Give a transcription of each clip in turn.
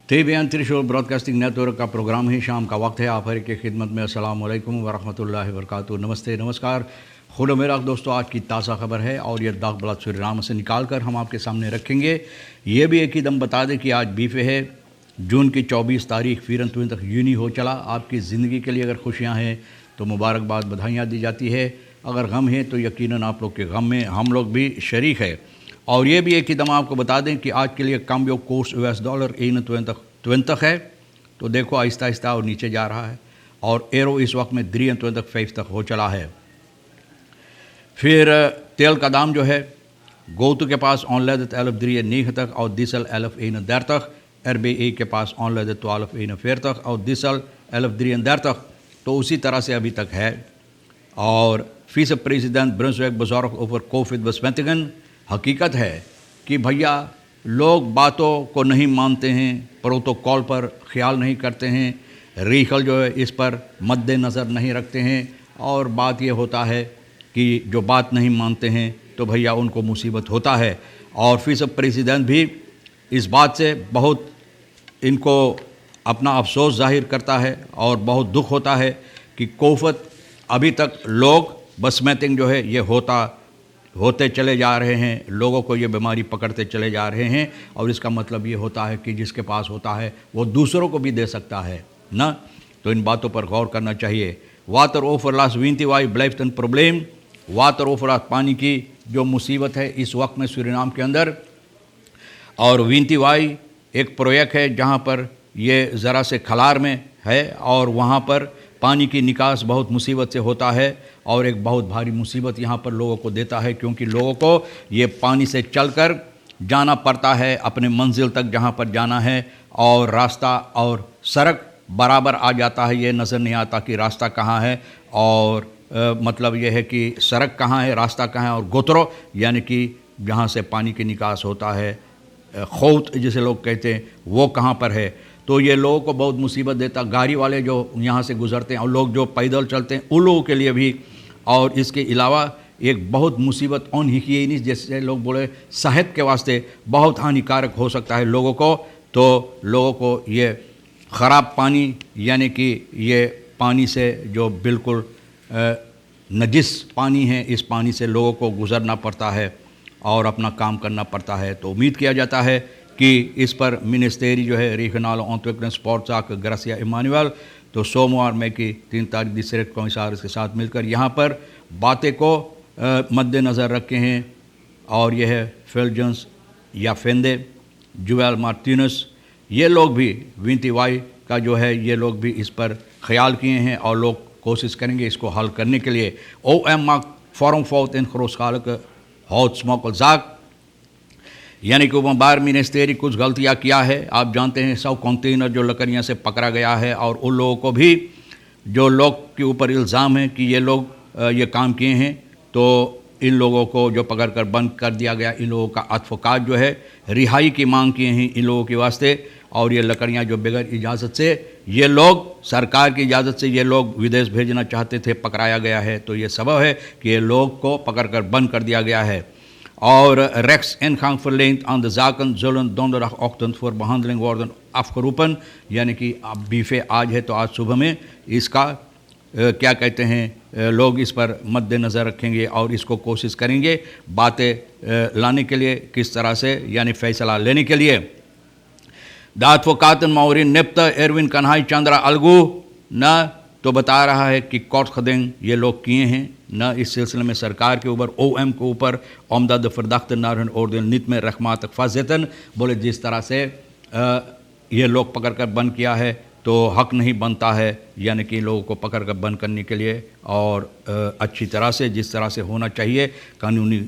Tebyan त्रिशूल broadcasting network का programme ही शाम का वक्त है। आप हर की खिदमत में अस्सलाम वालेकुम वरहमतुल्लाहि वबरकातुहू। नमस्ते, नमस्कार, खुद मेरा दोस्तों, आज की ताज़ा खबर है और ये दाग बलात सूर्यनाम से निकाल कर हम आपके सामने रखेंगे। ये भी एक ही दम बता दें कि आज बीफे है, जून की 24 तारीख फ़िरन तुन तक यूनी हो चला। आपकी ज़िंदगी के लिए अगर खुशियाँ हैं तो मुबारकबाद, बधाइयाँ दी जाती है। अगर गम है तो यकीनन आप लोग के गम में हम लोग भी शरीक है। और ये भी एक ही दम आपको बता दें कि आज के लिए काम्बियो कोर्स US डॉलर 21 है, तो देखो आहिस्ता आहिस्ता और नीचे जा रहा है। और एरो इस वक्त में 23 तक हो चला है। फिर तेल का दाम जो है गोतु के पास ऑनलाइन 11 तक और डीजल 11 तक, RBA के पास ऑनलाइन 12 तक और डीजल 11 तक, तो उसी तरह से अभी तक है। और vice-president Brunswick bezorgd over COVID-besmettingen। हकीकत है कि भैया लोग बातों को नहीं मानते हैं, प्रोटोकॉल पर ख्याल नहीं करते हैं, रीखल जो है इस पर मद्देनज़र नहीं रखते हैं। और बात ये होता है कि जो बात नहीं मानते हैं तो भैया उनको मुसीबत होता है। और vice-president भी इस बात से बहुत इनको अपना अफसोस जाहिर करता है और बहुत दुख होता है कि कोफत अभी तक लोग बसमेटिंग जो है ये होते चले जा रहे हैं, लोगों को ये बीमारी पकड़ते चले जा रहे हैं। और इसका मतलब ये होता है कि जिसके पास होता है वो दूसरों को भी दे सकता है ना। तो इन बातों पर गौर करना चाहिए। वाटर ओवरलास विंतीवाई ब्लेफ्ट एन प्रॉब्लम। वाटर ओवरलास पानी की जो मुसीबत है इस वक्त में सूरीनाम के अंदर। और विंतीवाई एक प्रोजेक्ट है जहाँ पर ये ज़रा से खलार में है और वहाँ पर पानी की निकास बहुत मुसीबत से होता है और एक बहुत भारी मुसीबत यहाँ पर लोगों को देता है, क्योंकि लोगों को ये पानी से चलकर जाना पड़ता है अपने मंजिल तक जहाँ पर जाना है। और रास्ता और सड़क बराबर आ जाता है, ये नज़र नहीं आता कि रास्ता कहाँ है और मतलब ये है कि सड़क कहाँ है, रास्ता कहाँ है। और गोतरो यानी कि जहाँ से पानी की निकास होता है, खौत जिसे लोग कहते हैं, वो कहाँ पर है। तो ये लोगों को बहुत मुसीबत देता। गाड़ी वाले जो यहाँ से गुज़रते हैं और लोग जो पैदल चलते हैं उन लोगों के लिए भी। और इसके अलावा एक बहुत मुसीबत ऑन हिगियनिस, जैसे लोग बोले सेहत के वास्ते बहुत हानिकारक हो सकता है लोगों को। तो लोगों को ये ख़राब पानी यानी कि ये पानी से जो बिल्कुल नजिस पानी है, इस पानी से लोगों को गुज़रना पड़ता है और अपना काम करना पड़ता है। तो उम्मीद किया जाता है कि इस पर मिनिस्टेरी जो है regional entrepreneur sports Gracia Emmanuel, तो सोमवार में की 3 तारीख डिस्ट्रिक्ट कमिश्नर के साथ मिलकर यहाँ पर बातें को मद्देनज़र रखे हैं। और यह है फेल्जन्स या फेंदे, जुएल मार्टिनस, ये लोग भी विंतीवाई का जो है ये लोग भी इस पर ख्याल किए हैं और लोग कोशिश करेंगे इसको हल करने के लिए। OM maakt vorm fout in grootschalige houtsmokkelzaak, यानी कि ओबामा मिनिस्टेरी कुछ गलतियां किया है। आप जानते हैं 100 कंटेनर जो लकड़ियाँ से पकड़ा गया है और उन लोगों को भी जो लोग के ऊपर इल्ज़ाम है कि ये लोग ये काम किए हैं, तो इन लोगों को जो पकड़ कर बंद कर दिया गया। इन लोगों का अदफकात जो है रिहाई की मांग किए हैं इन लोगों के वास्ते। और ये लकड़ियाँ जो बगैर इजाज़त से ये लोग, सरकार की इजाज़त से ये लोग विदेश भेजना चाहते थे, पकड़ाया गया है। तो ये सबब है कि ये लोग को पकड़ कर बंद कर दिया गया है। और rechtsingang verleend aan de zaken zullen donderdagochtend voor behandeling worden afgeroepen, यानी कि अब बीफे आज है तो आज सुबह में इसका क्या कहते हैं लोग इस पर मद्देनज़र रखेंगे और इसको कोशिश करेंगे बातें लाने के लिए, किस तरह से यानी फ़ैसला लेने के लिए। De advocaten Maureen Nipte, Erwin Kanhai, Chandra Algu न तो बता रहा है कि कोर्ट खदेंग ये लोग किए हैं न इस सिलसिले में सरकार के ऊपर, OM के ऊपर ओमदा द फरदाख्त नारन और नित में रहमात फाजतन, बोले जिस तरह से ये लोग पकड़ कर बंद किया है तो हक नहीं बनता है, यानी कि लोगों को पकड़ कर बंद करने के लिए और अच्छी तरह से जिस तरह से होना चाहिए कानूनी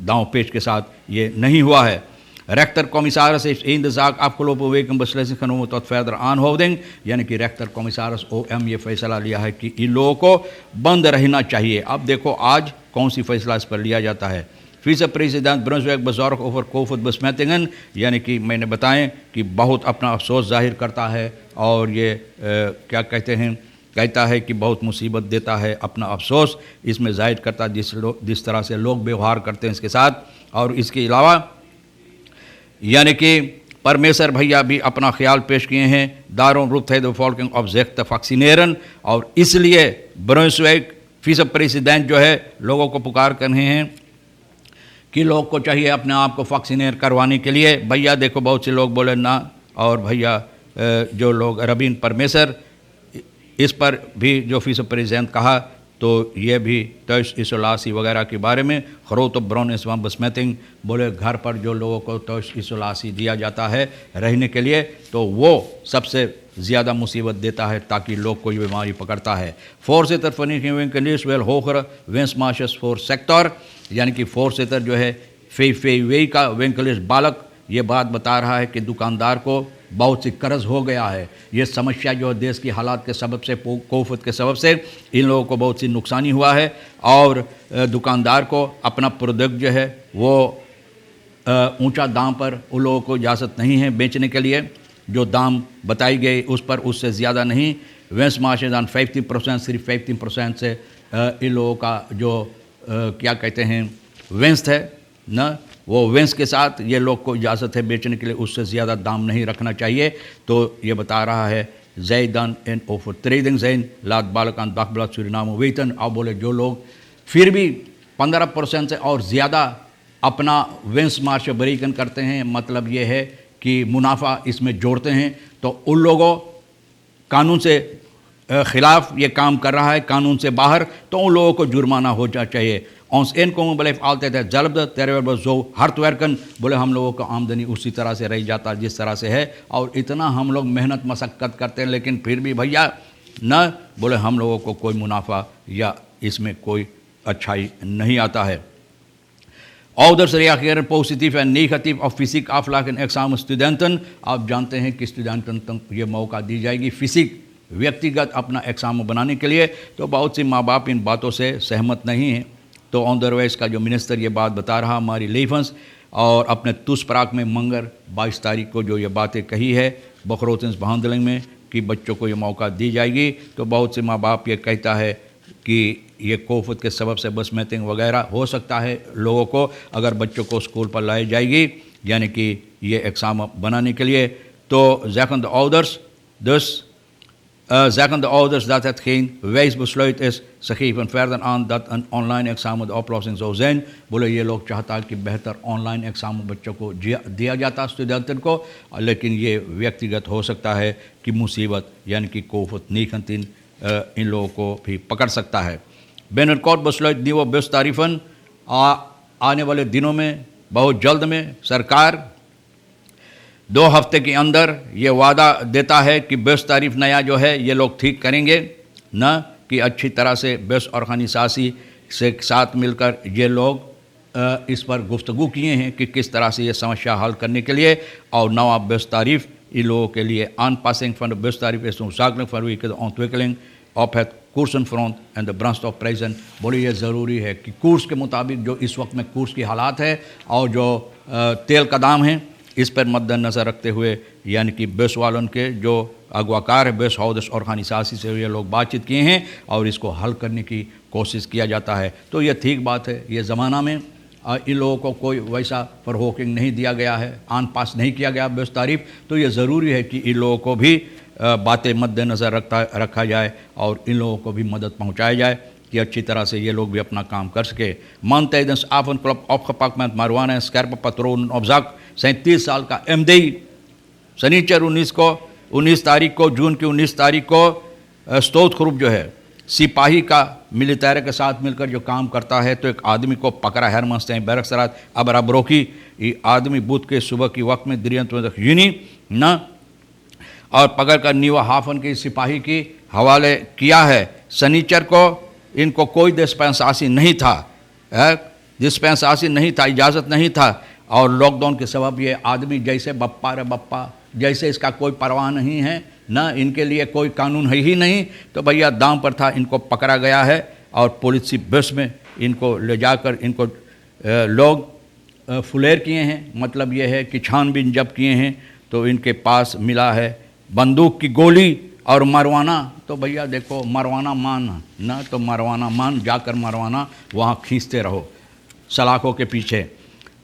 दांव पेच के साथ ये नहीं हुआ है। Rechtercommissaris heeft in de zaak afgelopen week een beslissing genomen tot verdere aanhouding, यानी कि rechtercommissaris OM ये फैसला लिया है कि इन लोगों को बंद रहना चाहिए। अब देखो आज कौन सी फैसला इस पर लिया जाता है। vice-president Brunswick bezorgd over COVID-besmettingen, यानी कि मैंने बताएं कि बहुत अपना अफसोस जाहिर करता है और ये क्या कहता है कि बहुत मुसीबत देता है, अपना अफसोस इसमें जाहिर करता है जिस तरह से लोग व्यवहार करते हैं इसके साथ। और इसके अलावा यानी कि परमेसर भैया भी अपना ख्याल पेश किए हैं। दारों रुत है फॉल्किंग ऑफ जेक्त फैक्सीनेरन, और इसलिए ब्रुंसविक फीसद प्रेसिडेंट जो है लोगों को पुकार कर रहे हैं कि लोग को चाहिए अपने आप को वैक्सीनेट करवाने के लिए। भैया देखो बहुत से लोग बोले ना, और भैया जो लोग रबीन परमेसर इस पर भी जो फीसद प्रेसिडेंट कहा, तो ये भी तोश इसोलासी वगैरह के बारे में खरोत ब्रॉन इस्वाम बसमेतिंग बोले घर पर जो लोगों को तोश इसोलासी दिया जाता है रहने के लिए, तो वो सबसे ज़्यादा मुसीबत देता है ताकि लोग को ये बीमारी पकड़ता है। फोर्स तरफनी वेंकलिस वेल होकर वेंस माशस फोर सेक्टर, यानी कि फोर्स तर जो है फे वे का वेंकलिस बालक ये बात बता रहा है कि दुकानदार को बहुत सी कर्ज हो गया है। ये समस्या जो देश की हालात के सबब से, कोफत के सबब से इन लोगों को बहुत सी नुकसानी हुआ है, और दुकानदार को अपना प्रोडक्ट जो है वो ऊंचा दाम पर उन लोगों को इजाज़त नहीं है बेचने के लिए। जो दाम बताई गई उस पर उससे ज़्यादा नहीं। वेंस माशेदान 50%, सिर्फ 50% से इन लोगों का जो क्या कहते हैं वेंस है न, वो वेंस के साथ ये लोग को इजाज़त है बेचने के लिए, उससे ज़्यादा दाम नहीं रखना चाहिए। तो ये बता रहा है जैदान एन ओफर ट्रेडिंग जैन लाद बालकान दाखबला सुरीनाम वेतन। अब बोले जो लोग फिर भी 15% से और ज़्यादा अपना वेंस मार्श बरीकन करते हैं, मतलब ये है कि मुनाफा इसमें जोड़ते हैं, तो उन लोगों कानून से ख़िलाफ़ ये काम कर रहा है, कानून से बाहर, तो उन लोगों को जुर्माना हो जाना चाहिए। ऑन्स इन को बोले आलते थे जल्द तेरे जो हर त्वरकन बोले हम लोगों का आमदनी उसी तरह से रह जाता जिस तरह से है, और इतना हम लोग मेहनत मशक्क़त करते हैं, लेकिन फिर भी भैया न बोले हम लोगों को कोई मुनाफा या इसमें कोई अच्छाई नहीं आता है। Ouders reageren positief en negatief op fysiek aflagen examen studenten। आप जानते हैं कि स्टूडेंटन तक ये मौका दी जाएगी फिजिक व्यक्तिगत अपना एग्ज़ाम बनाने के लिए, तो बहुत सी माँ बाप इन बातों से सहमत नहीं हैं। तो ऑनदरवाइज का जो मिनिस्टर ये बात बता रहा हमारी लेफंस, और अपने तुस्प्राक में मंगर 22 तारीख को जो ये बातें कही है बखरोतंस बहांदलिंग में कि बच्चों को ये मौका दी जाएगी, तो बहुत से माँ बाप ये कहता है कि ये कोफत के सबब से बस मैथिंग वगैरह हो सकता है लोगों को, अगर बच्चों को स्कूल पर लाई जाएगी यानी कि ये एग्ज़ाम बनाने के लिए। तो zeggen de ouders dat het geen wijs besluit is। Ze geven verder aan dat een online examen de oplossing zou zijn। बोले ये लोग चाहता है कि बेहतर ऑनलाइन एग्ज़ाम बच्चों को दिया जाता स्टूडेंटन को, लेकिन ये व्यक्तिगत हो सकता है कि मुसीबत यानी कि कोफत नीकंतिन इन लोगों को भी पकड़ सकता है। Binnenkort besluit nieuwe bustarieven। आने वाले दिनों में बहुत जल्द में सरकार 2 हफ्ते के अंदर ये वादा देता है कि बस तारीफ नया जो है ये लोग ठीक करेंगे, न कि अच्छी तरह से बस और खानिसासी से साथ मिलकर ये लोग इस पर गुफ्तगू किए हैं कि किस तरह से ये समस्या हल करने के लिए, और नवा बस तारीफ इन लोगों के लिए aanpassing van de bustarief is noodzakelijk vanwege de ontwikkeling op het koersenfront en de brandstofprijzen। बोले ये ज़रूरी है कि कोर्स के मुताबिक जो इस वक्त में कोर्स की हालात है और जो तेल का दाम है इस पर मद्देनज़र रखते हुए, यानी कि बस वालों के जो अगवाकार है बस हाउस और खानिसासी से ये लोग बातचीत किए हैं और इसको हल करने की कोशिश किया जाता है। तो ये ठीक बात है, ये ज़माना में इन लोगों को कोई वैसा फरहोकिंग नहीं दिया गया है, आन पास नहीं किया गया बस तारीफ, तो ये ज़रूरी है कि इन लोगों को भी बातें मद्देनज़र रखा जाए और इन लोगों को भी मदद पहुंचाई जाए कि अच्छी तरह से ये लोग भी अपना काम कर सके। Man tijdens avondklok opgepakt met marijuana en scherpe patronen op zak। 37 साल का MDI शनिचर 19 तारीख को जून की 19 तारीख को स्तोत ग्रुप जो है सिपाही का मिलिटेरी के साथ मिलकर जो काम करता है, तो एक आदमी को पकड़ा है मस्ते बैरकसरात अब रबरोकी। ये आदमी बुध के सुबह की वक्त में दिरियंत यूनी न और पकड़ कर नीवा हाफन के सिपाही की हवाले किया है। शनिचर को इनको कोई डिस्पेंसासी नहीं था, डिस्पेंसासी नहीं था, इजाज़त नहीं था, और लॉकडाउन के सबब ये आदमी जैसे बप्पा रे बप्पा जैसे इसका कोई परवाह नहीं है, ना इनके लिए कोई कानून है ही नहीं, तो भैया दाम पर था इनको पकड़ा गया है और पुलिस की बस में इनको ले जाकर इनको लोग फुलेर किए हैं। मतलब ये है कि छानबीन जब किए हैं तो इनके पास मिला है बंदूक की गोली और मरवाना। तो भैया देखो मरवाना मान ना, तो मरवाना मान जाकर मरवाना वहाँ खींचते रहो सलाखों के पीछे।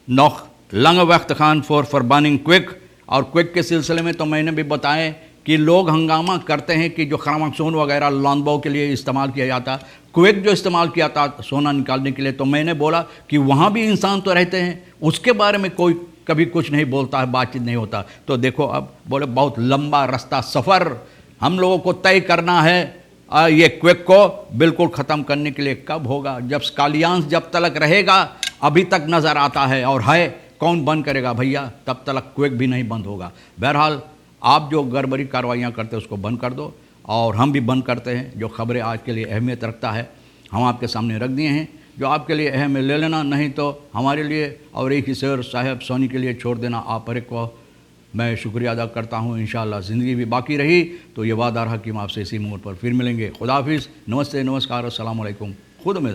नॉक लंग वक्त खान फॉर फरबानिंग क्विक और क्विक के सिलसिले में तो मैंने भी बताया कि लोग हंगामा करते हैं कि जो खरामकसोन वगैरह लॉन्गबो के लिए इस्तेमाल किया जाता, क्विक जो इस्तेमाल किया था सोना निकालने के लिए, तो मैंने बोला कि वहाँ भी इंसान तो रहते हैं, उसके बारे में कोई कभी कुछ नहीं बोलता है, बातचीत नहीं होता। तो देखो अब बोले बहुत लंबा रास्ता सफ़र हम लोगों को तय करना है। ये क्विक को बिल्कुल ख़त्म करने के लिए कब होगा? जब स्कालियांस जब तक रहेगा, अभी तक नज़र आता है और है, कौन बंद करेगा भैया? तब तक क्विक भी नहीं बंद होगा। बहरहाल आप जो गड़बड़ी कार्रवाइयाँ करते हैं उसको बंद कर दो, और हम भी बंद करते हैं। जो खबरें आज के लिए अहमियत रखता है हम आपके सामने रख दिए हैं, जो आपके लिए अहम है ले लेना, नहीं तो हमारे लिए और एक ही शेर साहब सोनी के लिए छोड़ देना। आप हर एक को मैं शुक्रिया अदा करता हूँ। इंशाअल्लाह ज़िंदगी भी बाकी रही तो ये वादा रहा कि हम आपसे इसी मोड़ पर फिर मिलेंगे। खुदा हाफिज़, नमस्ते, नमस्कार, अस्सलाम वालेकुम, खुद में